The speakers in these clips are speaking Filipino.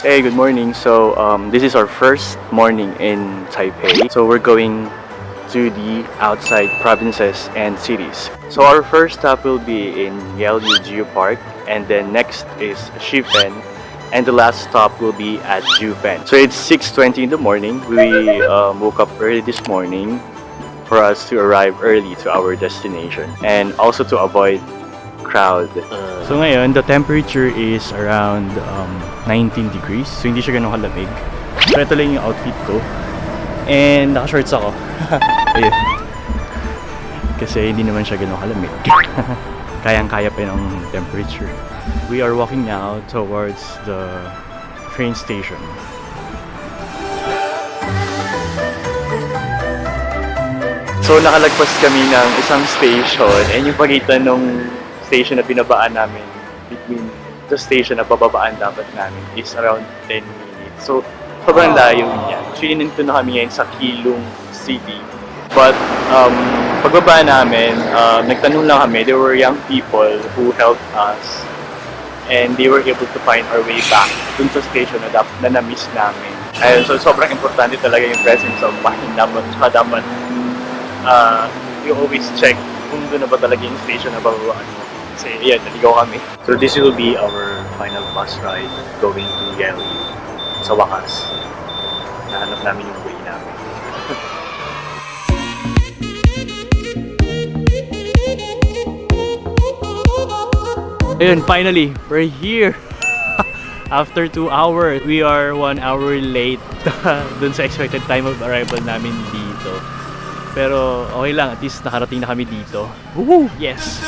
Hey, good morning. So this is our first morning in Taipei. So we're going to the outside provinces and cities. So our first stop will be in Yehliu Geopark, and then next is Shifen, and the last stop will be at Jiufen. So it's 6:20 in the morning. We woke up early this morning for us to arrive early to our destination and also to avoid crowd. So ngayon, the temperature is around 19 degrees. So hindi siya ganun kalamig. So ito lang yung outfit ko. And naka-shorts ako. Ayun. Kasi hindi naman siya ganun kalamig. Kayang-kaya pa yung temperature. We are walking now towards the train station. So nakalagpas kami ng isang station, and yung pagitan nung station na binabaan namin between the station na bababaan dapat namin is around 10 minutes. So sobrang layo niya. Actually, nandito na kami ngayon sa Yehliu City. But pagbaba namin, nagtanong lang kami. There were young people who helped us, and they were able to find our way back dun sa station na na-miss namin. Ayun, so sobrang importante talaga yung presence of mind. Dapat you always check kung doon na ba talaga yung station na bababaan mo. Kasi yan, naligaw kami. So this will be our final bus ride going to Yehliu. Sa wakas, nahanap namin yung way namin. Ayun, finally, we're here! After 2 hours, we are 1 hour late dun sa expected time of arrival namin dito. Pero okay lang, at least nakarating na kami dito. Woohoo! Yes!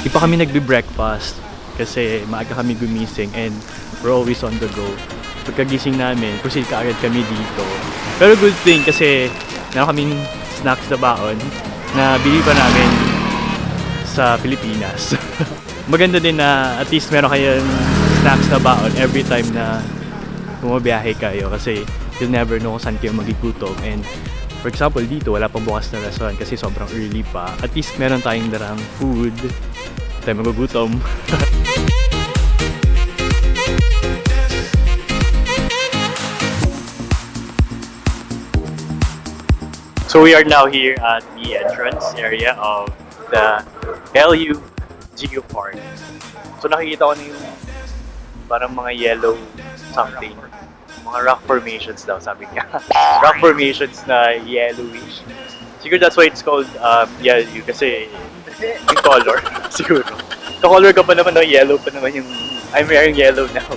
Di pa kami nagbe-breakfast kasi maaga kami gumising and we're always on the go. Pagkagising namin, proceed kaagad kami dito. Pero good thing kasi meron kaming snacks na baon na bili pa namin sa Pilipinas. Maganda din na at least meron kayong snacks na baon every time na bumabiyahe kayo kasi you'll never know kung saan kayo magigutom. And for example, dito wala pang bukas na restaurant kasi sobrang early pa. At least meron tayong darang food. Tayo magugutom. So we are now here at the entrance area of the Yehliu Geopark. So nakikita ko na yung parang mga yellow something. Mga rock formations daw, sabi niya. Rock formations na yellowish. Siguro that's why it's called Yehliu kasi yung color. Siguro. Ka-color ka pa naman ng yellow pa naman yung I'm wearing yellow now.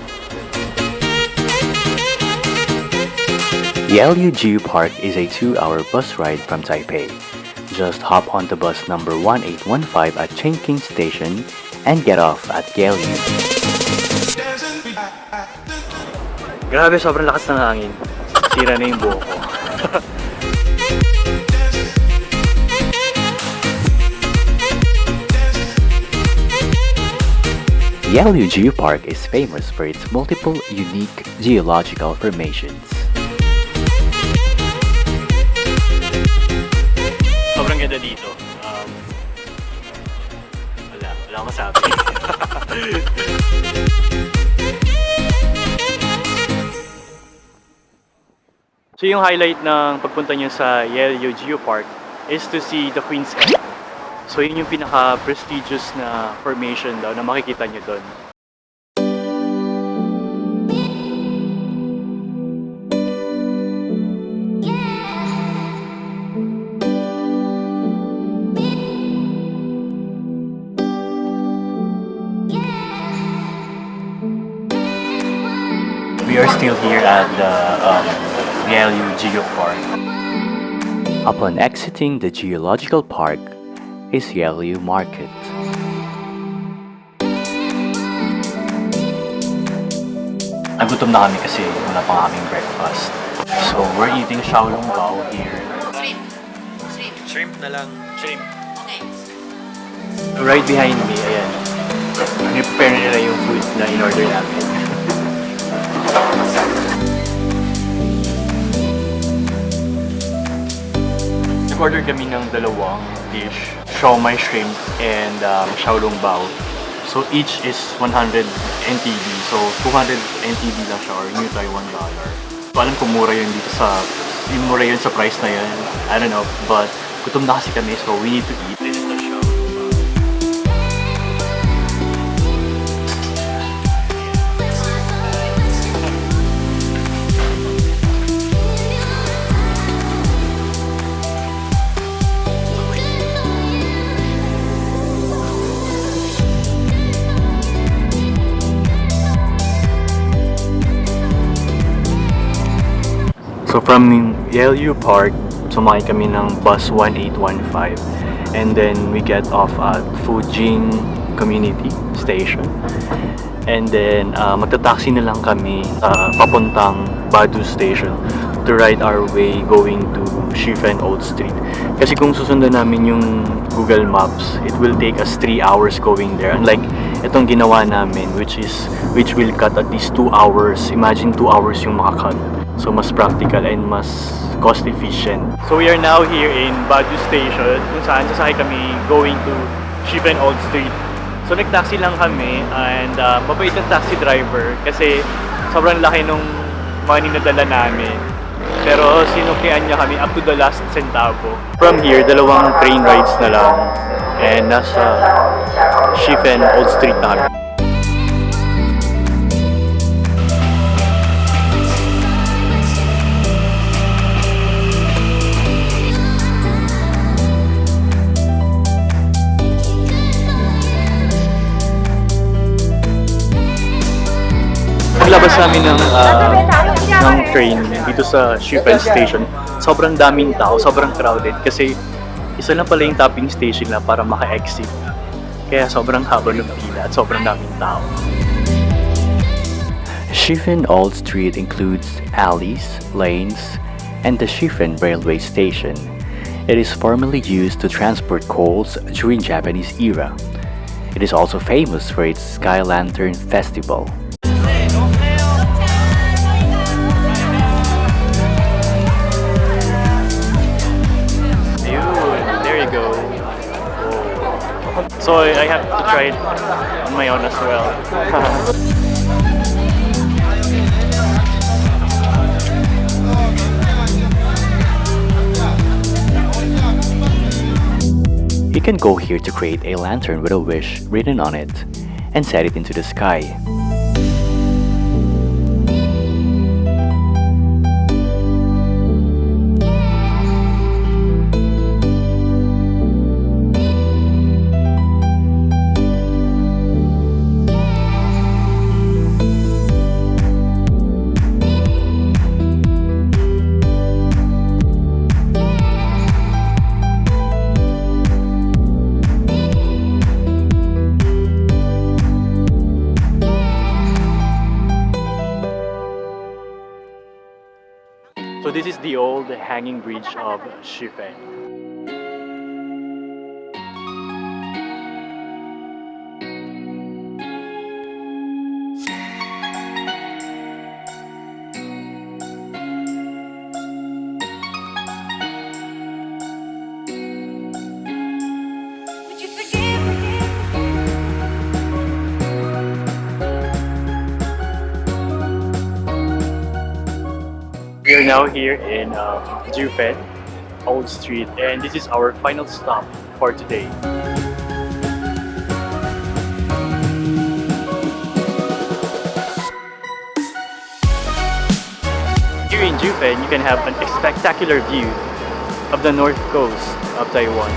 Yehliu Geopark is a 2-hour bus ride from Taipei. Just hop on the bus number 1815 at Chengqing Station and get off at Yehliu. Grabe, sobrang lakas ng hangin. Sira na yung buhok ko. Yehliu Geopark is famous for its multiple unique geological formations. Sobrang ganda dito. Wala akong masabi. So yung highlight ng pagpunta niyo sa Yehliu Geopark is to see the Queen's Egg. So yun yung pinaka-prestigious na formation daw na makikita niyo doon. We are still here at the Yehliu Geopark. Upon exiting the geological park is Yehliu Market. Nagutom na kami kasi wala pang aming breakfast. So we're eating xiaolongbao here. Shrimp na lang. Shrimp. Okay. Right behind me, ayan. Prepare nila yung food na in-order namin. Nag-order kami ng dalawang dish. siomai shrimp and xiaolongbao. So each is 100 NTD. So 200 NTD lang siya or New Taiwan dollar. So alam ko mura yun dito sa mura yun sa price na yun. I don't know, but gutom na kasi kami, so we need to eat. This is the show. So from Yehliu Geopark, sumakay kami ng bus 1815 and then we get off at Fujing Community Station and then magta-taxi na lang kami papuntang Badu Station to ride our way going to Shifen Old Street. Kasi kung susundan namin yung Google Maps, it will take us 3 hours going there. Unlike itong ginawa namin which will cut at least 2 hours. Imagine 2 hours yung makakat. So mas practical and mas cost efficient. So we are now here in Badu Station kung saan sasakay kami going to Shifen Old Street. So nag-taxi lang kami and mabait ang taxi driver kasi sobrang laki nung money na dala namin. Pero sinuklian niya kami up to the last centavo. From here, dalawang train rides na lang and nasa Shifen Old Street na kami. Paglabas namin ng train dito sa Shifen Station, sobrang daming tao, sobrang crowded kasi isa lang pala yung topping station na para maka-exit. Kaya sobrang haba ng pila at sobrang daming tao. Shifen Old Street includes alleys, lanes, and the Shifen railway station. It is formerly used to transport coals during Japanese era. It is also famous for its Sky Lantern Festival. So I have to try it on my own as well. You can go here to create a lantern with a wish written on it and set it into the sky. So this is the old hanging bridge of Shifen. We are now here in Jiufen Old Street and this is our final stop for today. Here in Jiufen, you can have a spectacular view of the north coast of Taiwan.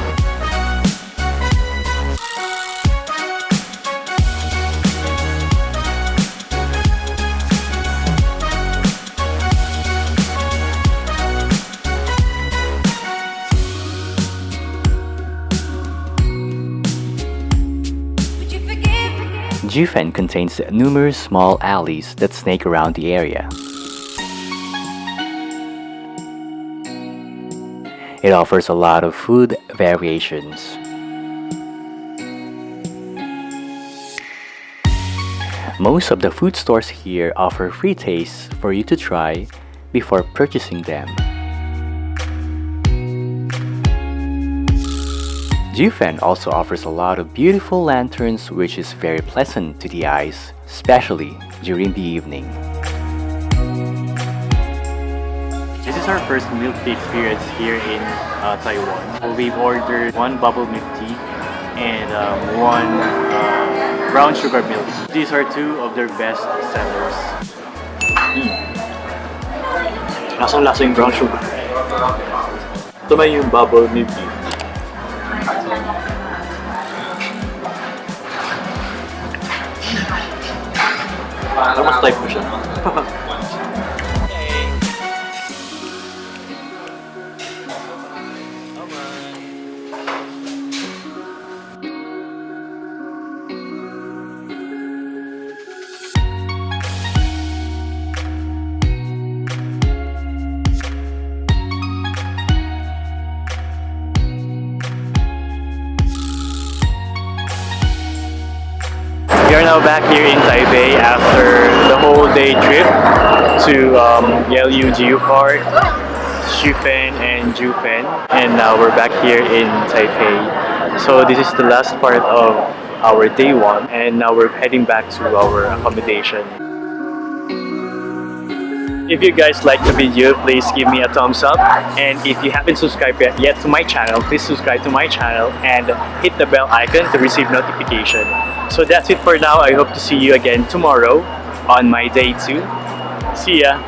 Jiufen contains numerous small alleys that snake around the area. It offers a lot of food variations. Most of the food stores here offer free tastes for you to try before purchasing them. Jiufen also offers a lot of beautiful lanterns which is very pleasant to the eyes, especially during the evening. This is our first milk tea experience here in Taiwan. So we've ordered one bubble milk tea and one brown sugar milk tea. These are two of their best sellers. Lasang-lasa yung brown sugar. Ito man yung bubble milk tea. Almost type ko siya. We are now back here in Taipei after the whole day trip to Yehliu Geopark, Shifen and Jiufen, and now we're back here in Taipei. So this is the last part of our day one, and now we're heading back to our accommodation. If you guys like the video, please give me a thumbs up, and if you haven't subscribed yet to my channel, please subscribe to my channel and hit the bell icon to receive notification. So that's it for now. I hope to see you again tomorrow on my day 2. See ya!